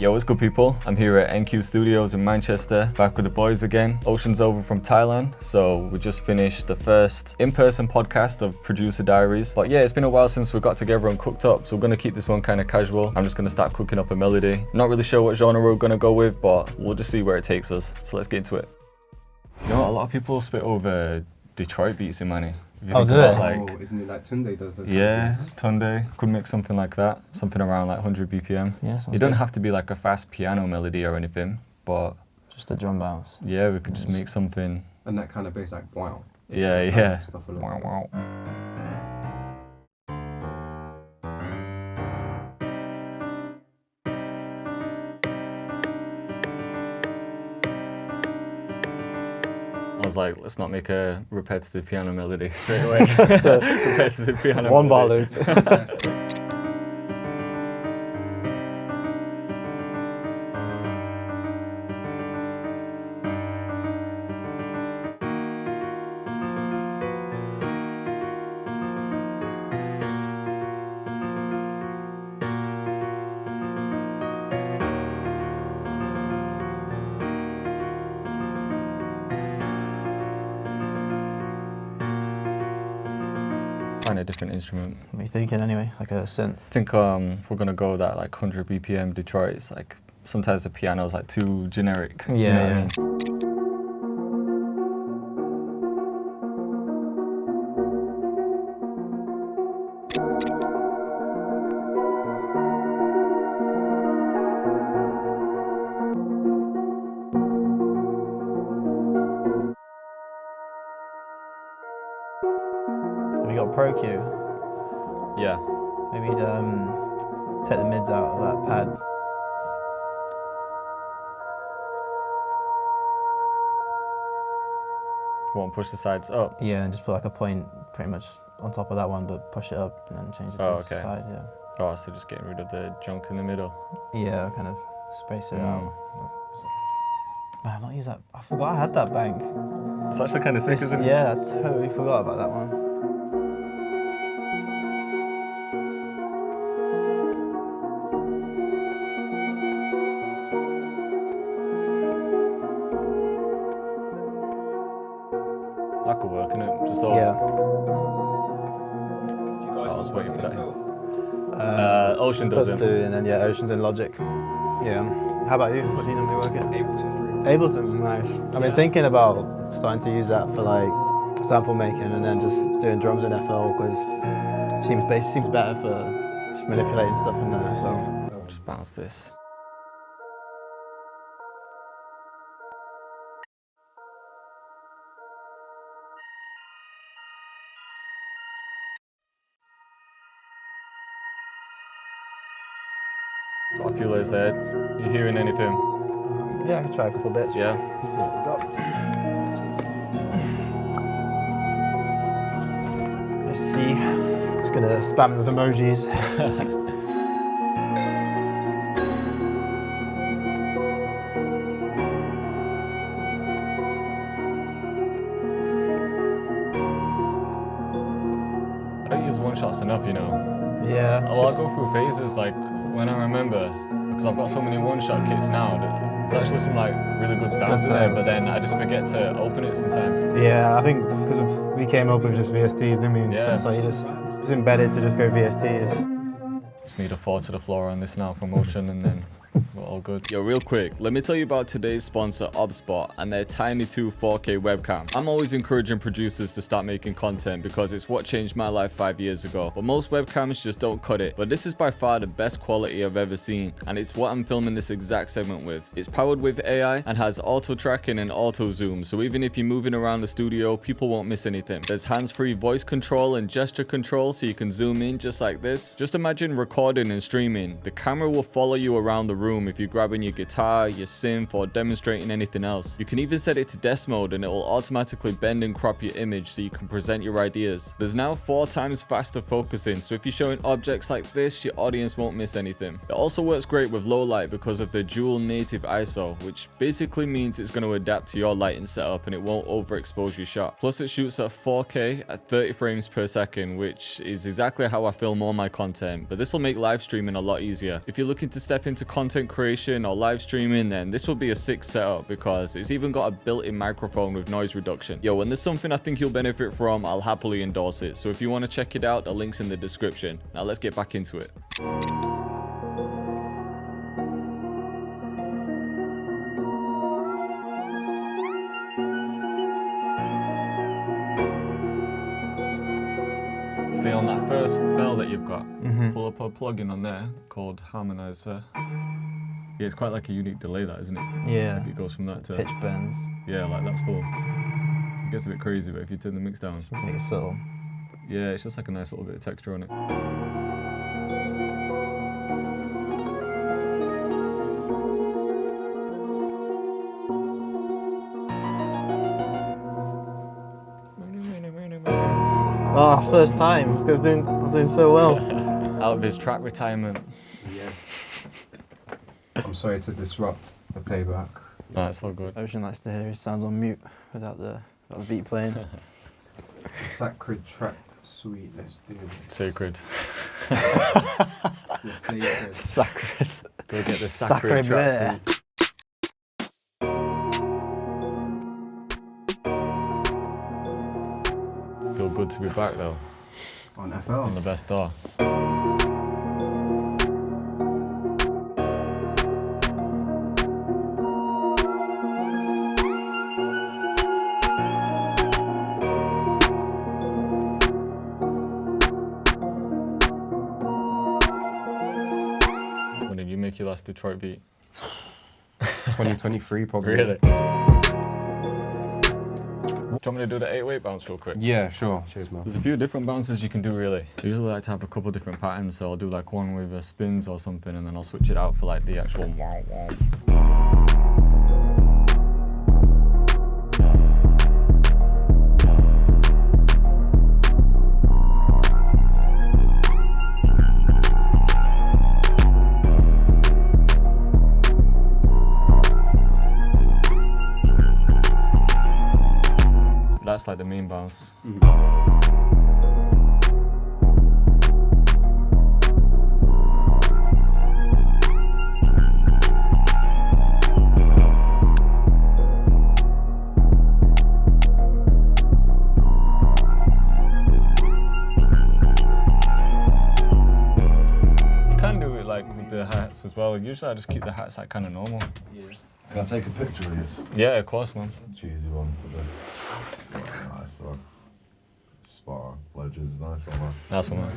Yo, what's good people? I'm here at NQ Studios in Manchester, back with the boys again. Ocean's over from Thailand, so we just finished the first in-person podcast of Producer Diaries. But yeah, it's been a while since we got together and cooked up, so we're gonna keep this one kind of casual. I'm just gonna start cooking up a melody. Not really sure what genre we're gonna go with, but we'll just see where it takes us. So let's get into it. You know what, a lot of people spit over Detroit beats in Manny. Oh, do they? Like, isn't it like Tunde does those? Yeah, Tunde could make something like that, something around like 100 BPM. Yeah, it don't have to be like a fast piano melody or anything, but just the drum bounce. Yeah, we could just make something. And that kind of bass, like wow. Yeah. Stuff Wow. I was like, let's not make a repetitive piano melody straight away. Repetitive piano One bar melody. loop. Find a different instrument. What are you thinking anyway? Like a synth? I think if we're gonna go that like 100 BPM Detroit, it's like sometimes the piano's like too generic. Yeah, you know yeah. What I mean? Have you got Pro Q? Yeah. Maybe take the mids out of that pad. Won't push the sides up. Yeah, and just put like a point pretty much on top of that one, but push it up and then change it to the side, yeah. Oh, so just getting rid of the junk in the middle. Yeah, kind of space it out. Man, I've not used that. I forgot I had that bank. It's actually kind of sick, isn't it? Yeah, I totally forgot about that one. That could work, innit? Just always. Yeah. I was waiting for that. Ocean does Plus it. 2, and then Ocean's in Logic. Yeah. How about you? What do you normally work at? Ableton. Ableton, nice. I've been thinking about starting to use that for like sample making and then just doing drums in FL because it seems better for just manipulating stuff in there. So Just bounce this. Got a few layers there. You hearing anything? yeah, I can try a couple bits. Yeah. Let's see. Just gonna spam it with emojis. I don't use one shots enough, you know. Yeah. Well, I go through phases like when I remember, because I've got so many one-shot kits now. There's actually some like really good sounds in there, but then I just forget to open it sometimes. Yeah, I think because we came up with just VSTs, didn't we? Yeah. So it's embedded to just go VSTs. Just need a 4 to the floor on this now for motion, and then we're all good. Yo, real quick, let me tell you about today's sponsor, obsbot, and their Tiny 2 4K webcam. I'm always encouraging producers to start making content because it's what changed my life 5 years ago. But most webcams just don't cut it. But this is by far the best quality I've ever seen, and it's what I'm filming this exact segment with. It's powered with AI and has auto tracking and auto zoom, so even if you're moving around the studio, people won't miss anything. There's hands-free voice control and gesture control, so you can zoom in just like this. Just imagine recording and streaming. The camera will follow you around the room if you're grabbing your guitar, your synth, or demonstrating anything else. You can even set it to desk mode and it will automatically bend and crop your image so you can present your ideas. There's now 4 times faster focusing, so if you're showing objects like this, your audience won't miss anything. It also works great with low light because of the dual native ISO, which basically means it's going to adapt to your lighting setup and it won't overexpose your shot. Plus it shoots at 4K at 30 frames per second, which is exactly how I film all my content, but this will make live streaming a lot easier. If you're looking to step into content creation or live streaming, then this will be a sick setup because it's even got a built-in microphone with noise reduction. Yo, when there's something I think you'll benefit from, I'll happily endorse it. So if you want to check it out, the link's in the description. Now let's get back into it. See, on that first bell that you've got, pull up a plugin on there called Harmonizer. Yeah, it's quite like a unique delay, that, isn't it? Yeah. Like it goes from that to Pitch bends. yeah, like that's cool. It gets a bit crazy, but if you turn the mix down, Just make it subtle. yeah, it's just like a nice little bit of texture on it. Oh, first time. I was doing so well. Out of his track retirement. Yes. I'm sorry to disrupt the playback. Nah, it's all good. Ocean likes to hear his sounds on mute without the beat playing. Sacred Trap Suite, let's do it. Sacred. The sacred. Sacred. Go get the sacred Sacre tracksuit. Feel good to be back though, On FL. on the best door. When did you make your last Detroit beat? 2023 probably. Really? Do you want me to do the 808 bounce real quick? Yeah, sure. Cheers, man. There's a few different bounces you can do really. I usually like to have a couple different patterns, so I'll do like one with spins or something, and then I'll switch it out for like the actual wow wow. That's like the main bounce. You can do it like with the hats as well. Usually I just keep the hats like kind of normal. Can I take a picture of this? Yeah, of course, man. Cheesy one for the nice one. Spot on. Legends, nice one, man. That's one, man.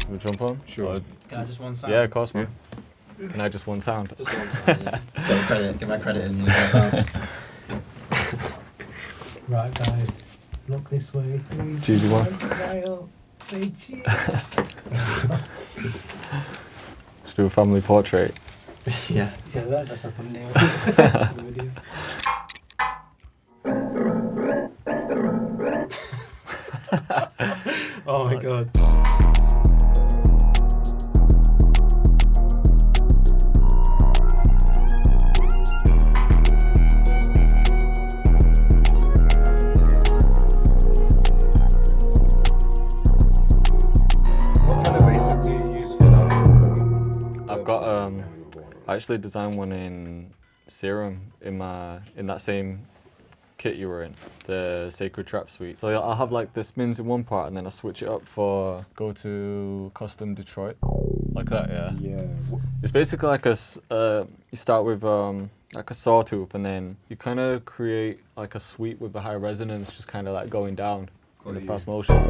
We jump on? Sure. Can I just one sound? Yeah, of course, man. Can I just one sound? Just one sound, yeah. Get my credit in the Right, guys, look this way. Cheesy one. Smile, say cheese. Let's do a family portrait. Yeah. Cheers, that's a thumbnail. Video. Oh my god. What kind of bases do you use for that? I've got I actually designed one in Serum in that same kit you were in, the Sacred Trap Suite. So I'll have like the spins in one part and then I'll switch it up for go to custom Detroit, like that, yeah. Yeah. It's basically like you start with like a sawtooth and then you kind of create like a sweep with the high resonance, just kind of like going down in a fast motion.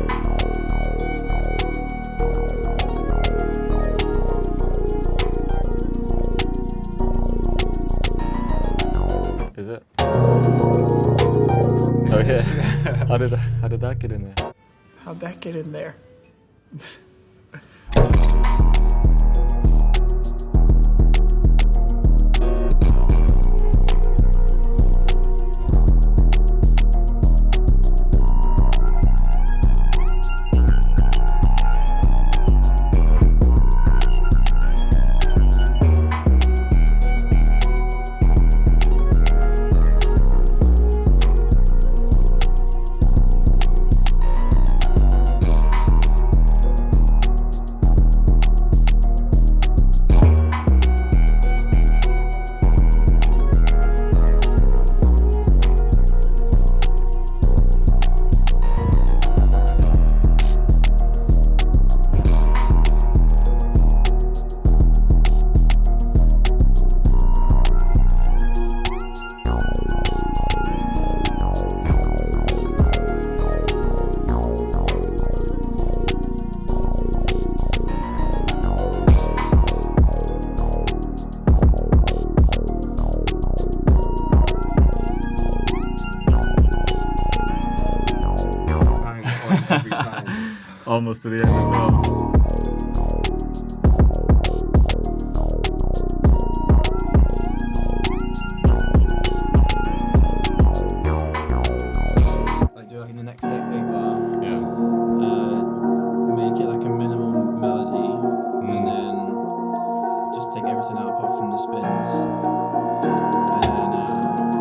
Is it? Oh yeah. How did that get in there? How How'd that get in there? Every time. Almost to the end as well. Like do like in the next 8 bar, Yeah. make it like a minimal melody, and then just take everything out apart from the spins, and then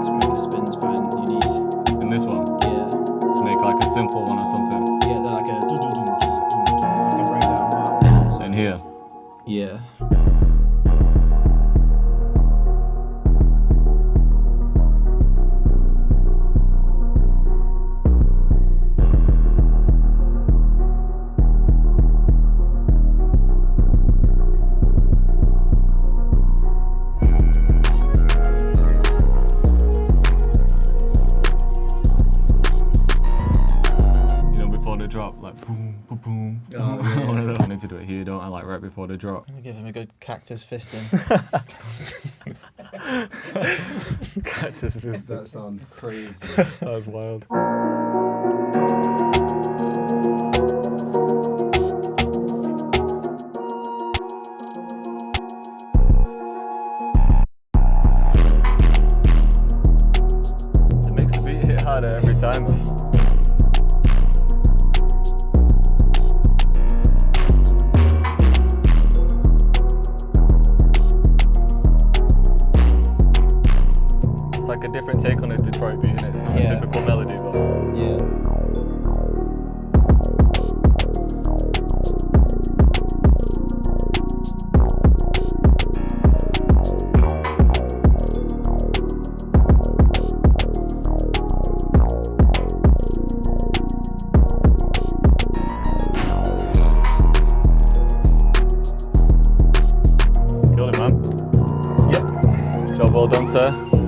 just make a spins pattern you need. In this one, Yeah, just make like a simple one or something. yeah, they're like a like a breakdown part. And here. Yeah. Before the drop, like boom, boom, boom. Oh, yeah. One of those. I need to do it here, don't I? Like right before the drop. I'm gonna give him a good cactus fisting. Cactus fist. That sounds crazy. That was wild. It makes the beat hit harder every time. It's like a different take on a Detroit beat, innit? It's not Yeah. a typical melody, but Yeah. killed it, man. Yep. Job well done, sir.